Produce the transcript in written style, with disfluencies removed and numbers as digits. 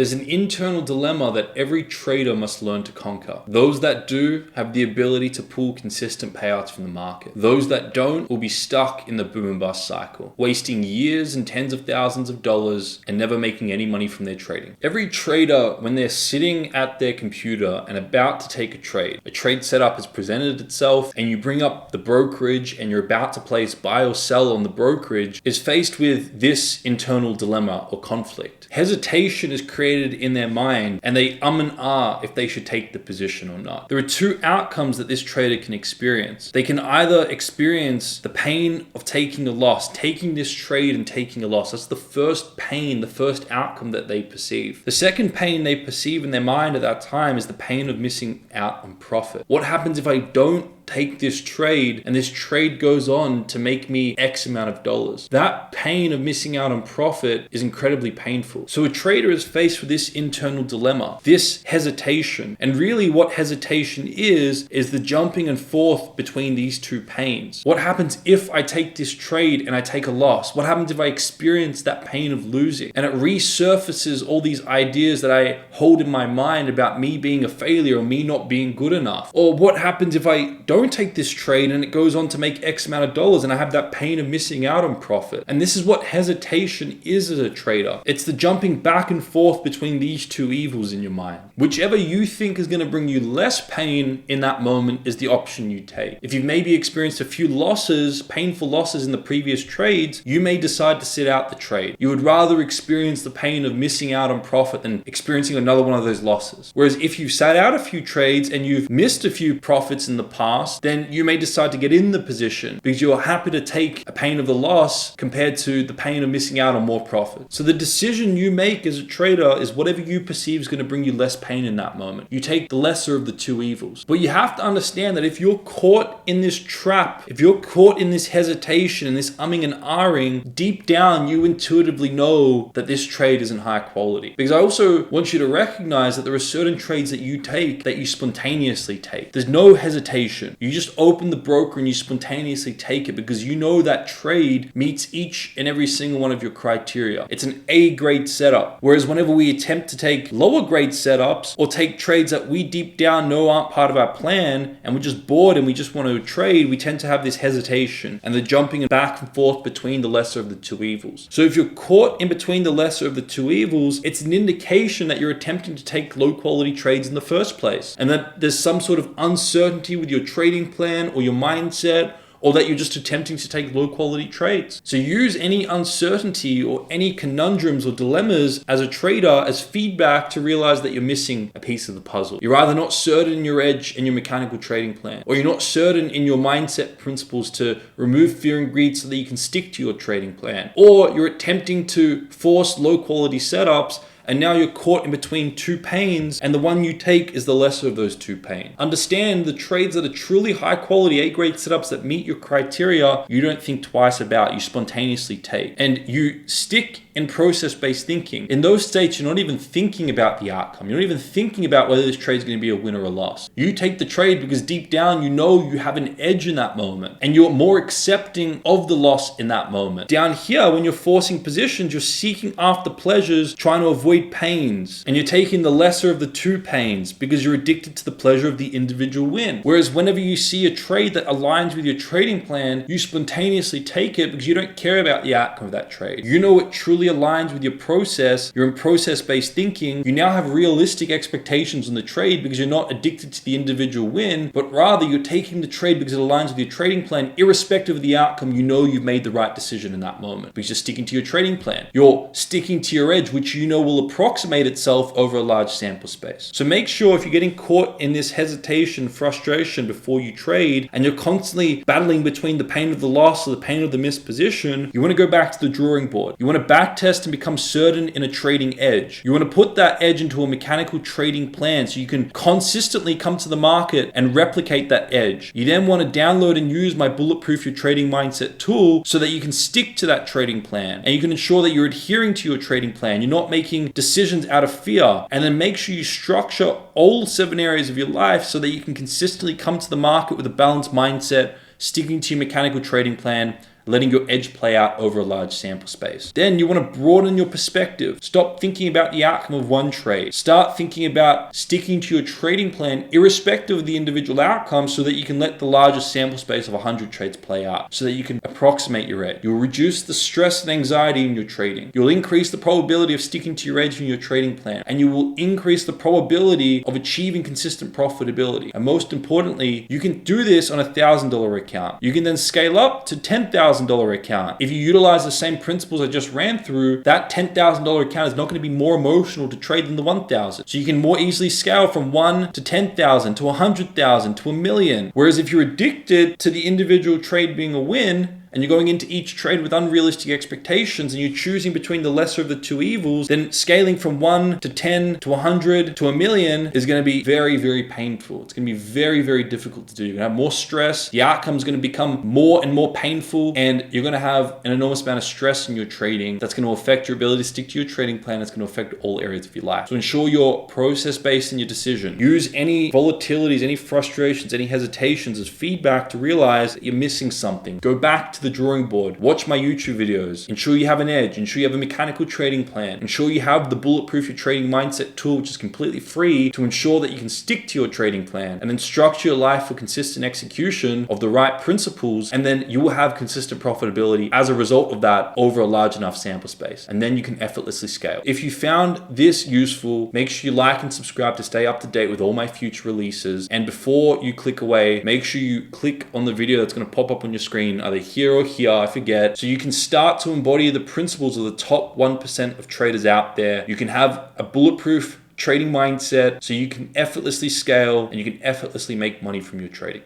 There's an internal dilemma that every trader must learn to conquer. Those that do have the ability to pull consistent payouts from the market. Those that don't will be stuck in the boom and bust cycle, wasting years and tens of thousands of dollars and never making any money from their trading. Every trader, when they're sitting at their computer and about to take a trade setup has presented itself, and you bring up the brokerage and you're about to place buy or sell on the brokerage, is faced with this internal dilemma or conflict. Hesitation is created in their mind, and they and ah if they should take the position or not. There are two outcomes that this trader can experience. They can either experience the pain of taking a loss, taking this trade and taking a loss. That's the first pain, the first outcome that they perceive. The second pain they perceive in their mind at that time is the pain of missing out on profit. What happens if I don't take this trade and this trade goes on to make me X amount of dollars? That pain of missing out on profit is incredibly painful. So a trader is faced with this internal dilemma, this hesitation. And really what hesitation is the jumping and forth between these two pains. What happens if I take this trade and I take a loss? What happens if I experience that pain of losing? And it resurfaces all these ideas that I hold in my mind about me being a failure or me not being good enough. Or what happens if I don't take this trade and it goes on to make X amount of dollars and I have that pain of missing out on profit? And this is what hesitation is as a trader. It's the jumping back and forth between these two evils in your mind. Whichever you think is going to bring you less pain in that moment is the option you take. If you've maybe experienced a few losses, painful losses in the previous trades, you may decide to sit out the trade. You would rather experience the pain of missing out on profit than experiencing another one of those losses. Whereas if you've sat out a few trades and you've missed a few profits in the past, then you may decide to get in the position because you're happy to take a pain of the loss compared to the pain of missing out on more profit. So the decision you make as a trader is whatever you perceive is going to bring you less pain in that moment. You take the lesser of the two evils. But you have to understand that if you're caught in this trap, if you're caught in this hesitation and this umming and ahhing, deep down you intuitively know that this trade isn't high quality. Because I also want you to recognize that there are certain trades that you take that you spontaneously take. There's no hesitation. You just open the broker and you spontaneously take it because you know that trade meets each and every single one of your criteria. It's an A grade setup. Whereas whenever we attempt to take lower grade setups or take trades that we deep down know aren't part of our plan and we're just bored and we just want to trade, we tend to have this hesitation and the jumping back and forth between the lesser of the two evils. So if you're caught in between the lesser of the two evils, it's an indication that you're attempting to take low quality trades in the first place and that there's some sort of uncertainty with your trading plan or your mindset, or that you're just attempting to take low quality trades. So use any uncertainty or any conundrums or dilemmas as a trader as feedback to realize that you're missing a piece of the puzzle. You're either not certain in your edge in your mechanical trading plan, or you're not certain in your mindset principles to remove fear and greed so that you can stick to your trading plan, or you're attempting to force low quality setups and now you're caught in between two pains, and the one you take is the lesser of those two pains. Understand the trades that are truly high quality A-grade setups that meet your criteria, you don't think twice about, you spontaneously take. And you stick in process-based thinking. In those states, you're not even thinking about the outcome. You're not even thinking about whether this trade is going to be a win or a loss. You take the trade because deep down you know you have an edge in that moment, and you're more accepting of the loss in that moment. Down here, when you're forcing positions, you're seeking after pleasures, trying to avoid pains, and you're taking the lesser of the two pains because you're addicted to the pleasure of the individual win. Whereas whenever you see a trade that aligns with your trading plan, you spontaneously take it because you don't care about the outcome of that trade. You know it truly aligns with your process. You're in process-based thinking. You now have realistic expectations on the trade because you're not addicted to the individual win, but rather you're taking the trade because it aligns with your trading plan. Irrespective of the outcome, you know you've made the right decision in that moment because you're sticking to your trading plan. You're sticking to your edge, which you know will approximate itself over a large sample space. So make sure if you're getting caught in this hesitation, frustration before you trade, and you're constantly battling between the pain of the loss or the pain of the missed position, you want to go back to the drawing board. You want to backtest and become certain in a trading edge. You want to put that edge into a mechanical trading plan so you can consistently come to the market and replicate that edge. You then want to download and use my Bulletproof Your Trading Mindset tool so that you can stick to that trading plan and you can ensure that you're adhering to your trading plan. You're not making decisions out of fear. And then make sure you structure all 7 areas of your life so that you can consistently come to the market with a balanced mindset, sticking to your mechanical trading plan, letting your edge play out over a large sample space. Then you want to broaden your perspective. Stop thinking about the outcome of one trade. Start thinking about sticking to your trading plan irrespective of the individual outcome so that you can let the largest sample space of 100 trades play out so that you can approximate your edge. You'll reduce the stress and anxiety in your trading. You'll increase the probability of sticking to your edge in your trading plan, and you will increase the probability of achieving consistent profitability. And most importantly, you can do this on a $1,000 account. You can then scale up to $10,000 account. If you utilize the same principles I just ran through, that $10,000 account is not going to be more emotional to trade than the 1,000. So you can more easily scale from 1 to 10,000 to 100,000 to 1,000,000. Whereas if you're addicted to the individual trade being a win, and you're going into each trade with unrealistic expectations and you're choosing between the lesser of the two evils, then scaling from 1 to 10 to 100 to 1,000,000 is going to be very, very painful. It's going to be very, very difficult to do. You're going to have more stress. The outcome is going to become more and more painful, and you're going to have an enormous amount of stress in your trading that's going to affect your ability to stick to your trading plan. It's going to affect all areas of your life. So ensure you're process-based in your decision. Use any volatilities, any frustrations, any hesitations as feedback to realize that you're missing something. Go back to the drawing board. Watch my YouTube videos. Ensure you have an edge. Ensure you have a mechanical trading plan. Ensure you have the Bulletproof Your Trading Mindset tool, which is completely free to ensure that you can stick to your trading plan, and then structure your life for consistent execution of the right principles, and then you will have consistent profitability as a result of that over a large enough sample space, and then you can effortlessly scale. If you found this useful, make sure you like and subscribe to stay up to date with all my future releases, and before you click away, make sure you click on the video that's going to pop up on your screen, either here or here, I forget, so you can start to embody the principles of the top 1% of traders out there. You can have a bulletproof trading mindset so you can effortlessly scale and you can effortlessly make money from your trading.